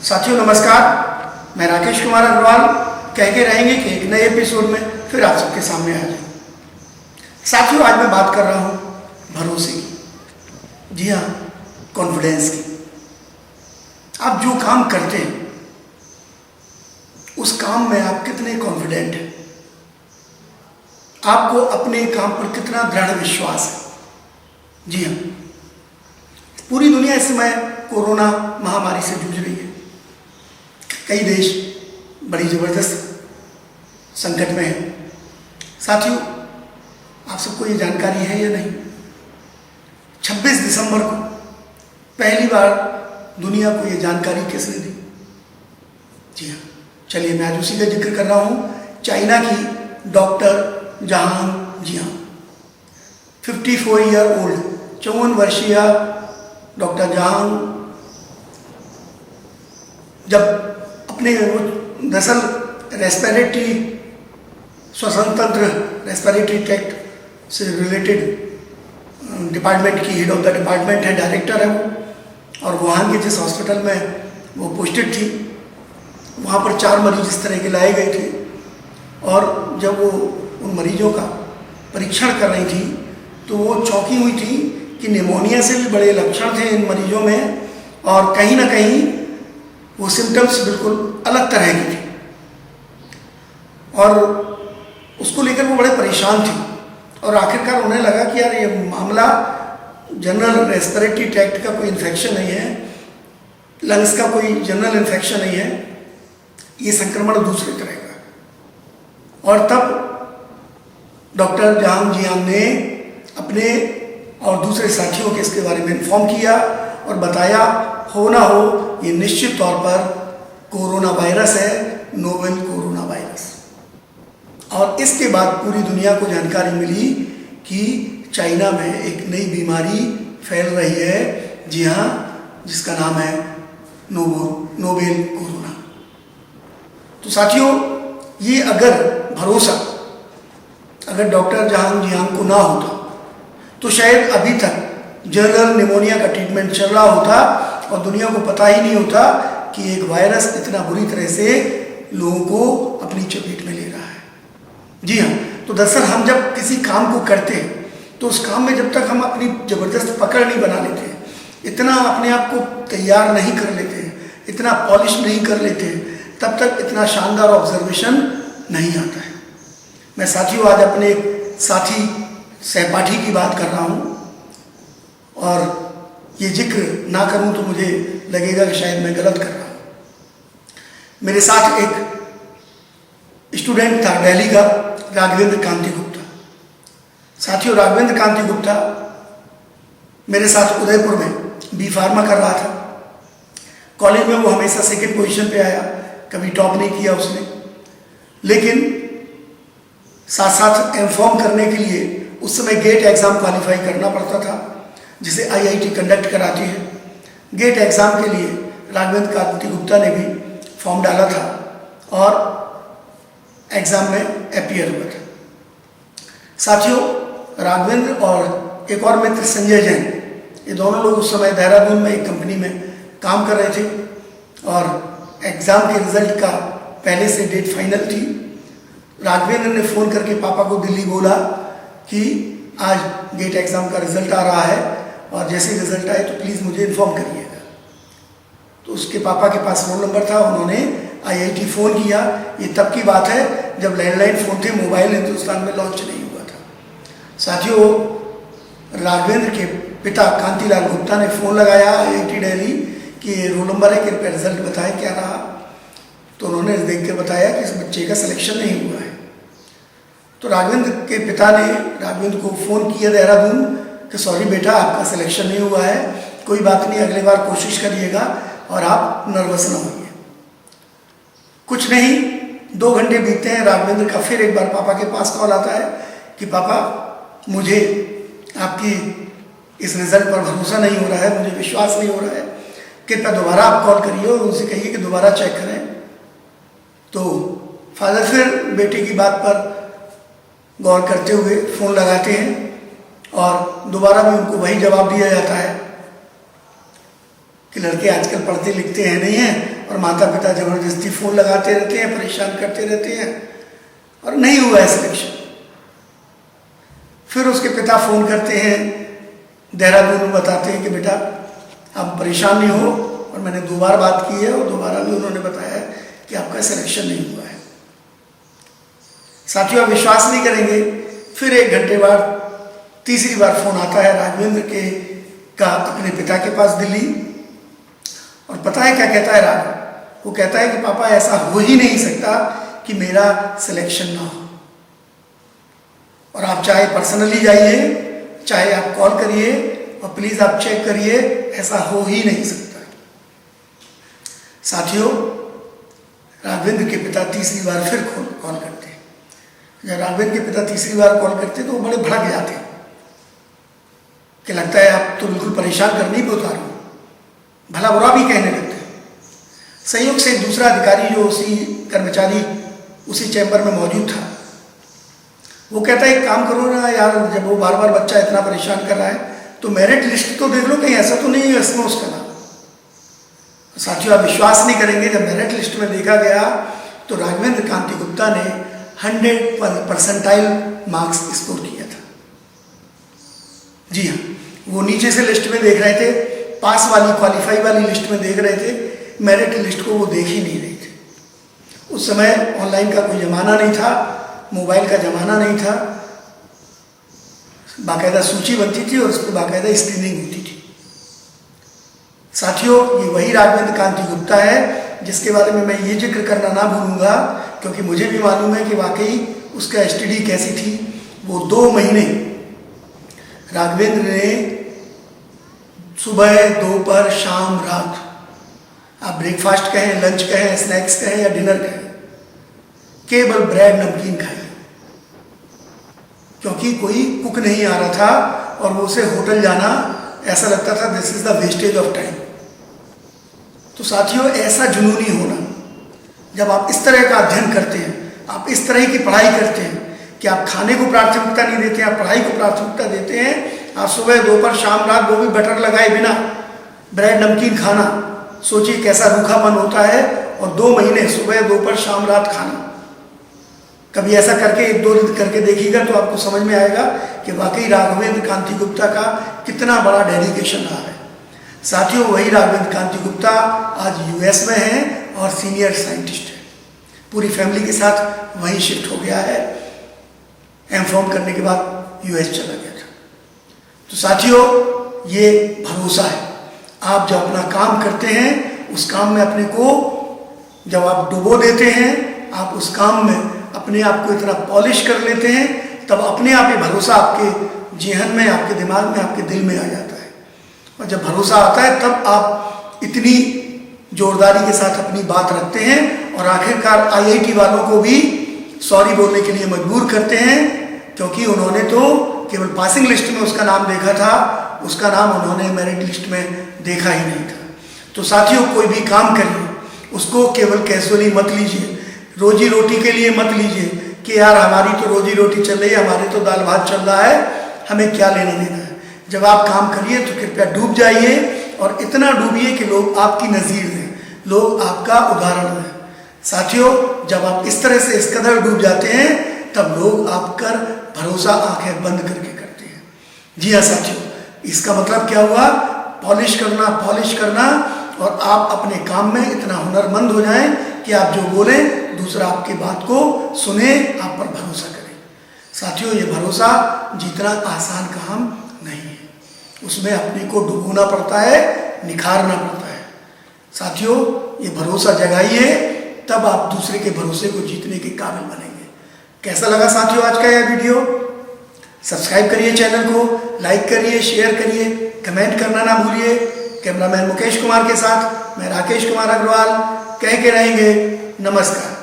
साथियों नमस्कार, मैं राकेश कुमार अग्रवाल कह के रहेंगे कि एक नए एपिसोड में फिर आप सबके सामने आ जाए। साथियों आज मैं बात कर रहा हूँ भरोसे की। जी हाँ, कॉन्फिडेंस की। आप जो काम करते हैं उस काम में आप कितने कॉन्फिडेंट हैं, आपको अपने काम पर कितना दृढ़ विश्वास है। जी हाँ, पूरी दुनिया इस समय कोरोना महामारी से जूझ रही है। कई देश बड़ी ज़बरदस्त संकट में हैं। साथियों आप सबको ये जानकारी है या नहीं, 26 दिसंबर को पहली बार दुनिया को ये जानकारी किसने दी? जी हाँ, चलिए मैं आज उसी का जिक्र कर रहा हूँ। चाइना की doctor Jhang Jiang, 54 year old, 54 वर्षीय डॉक्टर जहांग जब अपने दरअसल रेस्पिरेटरी श्वसन तंत्र रेस्पिरेटरी ट्रैक्ट से रिलेटेड डिपार्टमेंट की हेड ऑफ द डिपार्टमेंट है, डायरेक्टर है वो, और वुहान के जिस हॉस्पिटल में वो पोस्टेड थी वहाँ पर 4 मरीज इस तरह के लाए गए थे। और जब वो उन मरीजों का परीक्षण कर रही थी तो वो चौंकी हुई थी कि निमोनिया से भी बड़े लक्षण थे इन मरीजों में, और कहीं ना कहीं वो सिम्टम्स बिल्कुल अलग तरह की थी, और उसको लेकर वो बड़े परेशान थी। और आखिरकार उन्हें लगा कि यार ये मामला जनरल रेस्पिरेटरी ट्रैक्ट का कोई इन्फेक्शन नहीं है, लंग्स का कोई जनरल इन्फेक्शन नहीं है, ये संक्रमण दूसरे तरह का। और तब डॉक्टर जहांग जियांग ने अपने और दूसरे साथियों के इसके बारे में इन्फॉर्म किया और बताया हो ना हो ये निश्चित तौर पर कोरोना वायरस है, नोवेल कोरोना वायरस। और इसके बाद पूरी दुनिया को जानकारी मिली कि चाइना में एक नई बीमारी फैल रही है। जी हाँ, जिसका नाम है नोवेल कोरोना। तो साथियों ये अगर भरोसा अगर डॉक्टर जहांग जियांग को ना होता तो शायद अभी तक जनरल निमोनिया का ट्रीटमेंट चल रहा होता और दुनिया को पता ही नहीं होता कि एक वायरस इतना बुरी तरह से लोगों को अपनी चपेट में ले रहा है। जी हाँ, तो दरअसल हम जब किसी काम को करते हैं तो उस काम में जब तक हम अपनी ज़बरदस्त पकड़ नहीं बना लेते, इतना अपने आप को तैयार नहीं कर लेते, इतना पॉलिश नहीं कर लेते, तब तक इतना शानदार ऑब्जर्वेशन नहीं आता है। मैं साथियों आज अपने एक साथी सहपाठी की बात कर रहा हूँ, और ये जिक्र ना करूँ तो मुझे लगेगा कि शायद मैं गलत कर रहा हूँ। मेरे साथ एक स्टूडेंट था दिल्ली का, राघवेंद्र कांति गुप्ता। साथियों राघवेंद्र कांति गुप्ता मेरे साथ उदयपुर में बी फार्मा कर रहा था। कॉलेज में वो हमेशा सेकंड पोजीशन पे आया, कभी टॉप नहीं किया उसने, लेकिन साथ साथ एमफॉर्म करने के लिए उस समय गेट एग्ज़ाम क्वालिफाई करना पड़ता था, जिसे आईआईटी कंडक्ट कराती है। गेट एग्ज़ाम के लिए राघवेंद्र कांति गुप्ता ने भी फॉर्म डाला था और एग्ज़ाम में अपीयर हुआ था। साथियों राघवेंद्र और एक और मित्र संजय जैन, ये दोनों लोग उस समय देहरादून में एक कंपनी में काम कर रहे थे, और एग्ज़ाम के रिज़ल्ट का पहले से डेट फाइनल थी। राघवेंद्र ने फ़ोन करके पापा को दिल्ली बोला कि आज गेट एग्ज़ाम का रिज़ल्ट आ रहा है और जैसे ही रिज़ल्ट आए तो प्लीज़ मुझे इन्फॉर्म करिएगा। तो उसके पापा के पास फ़ोन नंबर था, उन्होंने आईआईटी फ़ोन किया। ये तब की बात है जब लैंडलाइन फ़ोन थे, मोबाइल हिंदुस्तान में लॉन्च नहीं हुआ था। साथियों राघवेंद्र के पिता कांतिलाल गुप्ता ने फ़ोन लगाया आईआईटी दिल्ली कि रोल नंबर है, कृपया रिज़ल्ट बताएं क्या रहा। तो उन्होंने देख के बताया कि इस बच्चे का सिलेक्शन नहीं हुआ है। तो राघवेंद्र के पिता ने राघवेंद्र को फ़ोन किया देहरादून कि सॉरी बेटा आपका सिलेक्शन नहीं हुआ है, कोई बात नहीं, अगले बार कोशिश करिएगा और आप नर्वस ना होइए। कुछ नहीं, 2 घंटे बीतते हैं, राघवेंद्र का फिर एक बार पापा के पास कॉल आता है कि पापा मुझे आपकी इस रिज़ल्ट पर भरोसा नहीं हो रहा है, मुझे विश्वास नहीं हो रहा है, कृपया दोबारा आप कॉल करिए और उनसे कहिए कि दोबारा चेक करें। तो फादर फिर बेटे की बात पर गौर करते हुए फ़ोन लगाते हैं और दोबारा भी उनको वही जवाब दिया जाता है कि लड़के आजकल पढ़ते लिखते हैं नहीं हैं, और माता पिता ज़बरदस्ती फ़ोन लगाते रहते हैं, परेशान करते रहते हैं और नहीं हुआ है सिलेक्शन। फिर उसके पिता फ़ोन करते हैं देहरादून में, बताते हैं कि बेटा आप परेशान नहीं हो, और मैंने 2 बार बात की है और दोबारा भी उन्होंने बताया कि आपका सिलेक्शन नहीं हुआ है। साथियों, आप विश्वास नहीं करेंगे, फिर 1 घंटे बाद तीसरी बार फ़ोन आता है राघवेंद्र का अपने पिता के पास दिल्ली, और पता है क्या कहता है राघव? वो कहता है कि पापा ऐसा हो ही नहीं सकता कि मेरा सिलेक्शन ना हो, और आप चाहे पर्सनली जाइए, चाहे आप कॉल करिए, और प्लीज़ आप चेक करिए, ऐसा हो ही नहीं सकता। साथियों, राघवेंद्र के पिता तीसरी बार फिर कॉल करते हैं। जब राघवेंद्र के पिता तीसरी बार कॉल करते तो वो बड़े भड़क जाते हैं कि लगता है आप तो बिल्कुल परेशान करने पे उतारो, भला बुरा भी कहने लगते हैं। संयोग से एक दूसरा अधिकारी जो उसी कर्मचारी उसी चैम्बर में मौजूद था, वो कहता है एक काम करो ना यार, जब वो बार बार बच्चा इतना परेशान कर रहा है तो मेरिट लिस्ट तो देख लो, कहीं ऐसा तो नहीं है इसमें उसका नाम। साथियों, आप विश्वास नहीं करेंगे, जब मेरिट लिस्ट में देखा गया तो राघवेंद्र कांति गुप्ता ने 100% मार्क्स स्कोर किया था। जी हाँ, वो नीचे से लिस्ट में देख रहे थे, पास वाली क्वालिफाई वाली लिस्ट में देख रहे थे, मेरिट लिस्ट को वो देख ही नहीं रहे थे। उस समय ऑनलाइन का कोई ज़माना नहीं था, मोबाइल का ज़माना नहीं था, बाकायदा सूची बनती थी और उस पर बाकायदा स्क्रीनिंग होती थी। साथियों, ये वही राघवेंद्र कांति गुप्ता है जिसके बारे में मैं ये जिक्र करना ना भूलूंगा, क्योंकि मुझे भी मालूम है कि वाकई उसका स्टडी कैसी थी। वो 2 महीने राघवेंद्र ने सुबह, दोपहर, शाम, रात, आप ब्रेकफास्ट कहें, लंच कहें, स्नैक्स कहें या डिनर कहें, केवल ब्रेड नमकीन खाई, क्योंकि कोई कुक नहीं आ रहा था और वो उसे होटल जाना ऐसा लगता था this is the wastage of time. तो साथियों, ऐसा जुनूनी होना, जब आप इस तरह का अध्ययन करते हैं, आप इस तरह की पढ़ाई करते हैं कि आप खाने को प्राथमिकता नहीं देते हैं, आप पढ़ाई को प्राथमिकता देते हैं, आप सुबह, दोपहर, शाम, रात, वो भी बटर लगाए बिना ब्रेड नमकीन खाना, सोचिए कैसा रूखापन होता है। और 2 महीने सुबह, दोपहर, शाम, रात खाना। कभी ऐसा करके 1-2 दिन करके देखिएगा तो आपको समझ में आएगा कि वाकई राघवेंद्र कांति गुप्ता का कितना बड़ा डेडिकेशन रहा है। साथियों, वही राघवेंद्र कांति गुप्ता आज यूएस में हैं और सीनियर साइंटिस्ट हैं। पूरी फैमिली के साथ वहीं शिफ्ट हो गया है, एमफॉर्म करने के बाद यूएस चला गया था। तो साथियों, ये भरोसा है। आप जब अपना काम करते हैं, उस काम में अपने को जब आप डुबो देते हैं, आप उस काम में अपने आप को इतना पॉलिश कर लेते हैं, तब अपने आप ये भरोसा आपके जेहन में, आपके दिमाग में, आपके दिल में आ जाता है। और जब भरोसा आता है तब आप इतनी जोरदारी के साथ अपनी बात रखते हैं और आखिरकार आईआईटी वालों को भी सॉरी बोलने के लिए मजबूर करते हैं, क्योंकि उन्होंने तो केवल पासिंग लिस्ट में उसका नाम देखा था, उसका नाम उन्होंने मेरिट लिस्ट में देखा ही नहीं था। तो साथियों, कोई भी काम करिए, उसको केवल कैजुअली मत लीजिए, रोजी रोटी के लिए मत लीजिए कि यार हमारी तो रोजी रोटी चल रही है, हमारे तो दाल भात चल रहा है, हमें क्या लेना देना है। जब आप काम करिए तो कृपया डूब जाइए, और इतना डूबिए कि लोग आपकी नज़ीर दें, लोग आपका उदाहरण दें। साथियों, जब आप इस तरह से इस कदर डूब जाते हैं, तब लोग आप पर भरोसा आंखें बंद करके करते हैं। जी हाँ साथियों, इसका मतलब क्या हुआ? पॉलिश करना, पॉलिश करना, और आप अपने काम में इतना हुनरमंद हो जाएं कि आप जो बोलें दूसरा आपकी बात को सुने, आप पर भरोसा करे। साथियों, ये भरोसा जीतना आसान काम नहीं है, उसमें अपने को डुबोना पड़ता है, निखारना पड़ता है। साथियों, ये भरोसा जगाइए, तब आप दूसरे के भरोसे को जीतने के काबिल बनेंगे। कैसा लगा साथियों आज का यह वीडियो? सब्सक्राइब करिए चैनल को, लाइक करिए, शेयर करिए, कमेंट करना ना भूलिए। कैमरामैन मुकेश कुमार के साथ मैं राकेश कुमार अग्रवाल कह के रहेंगे नमस्कार।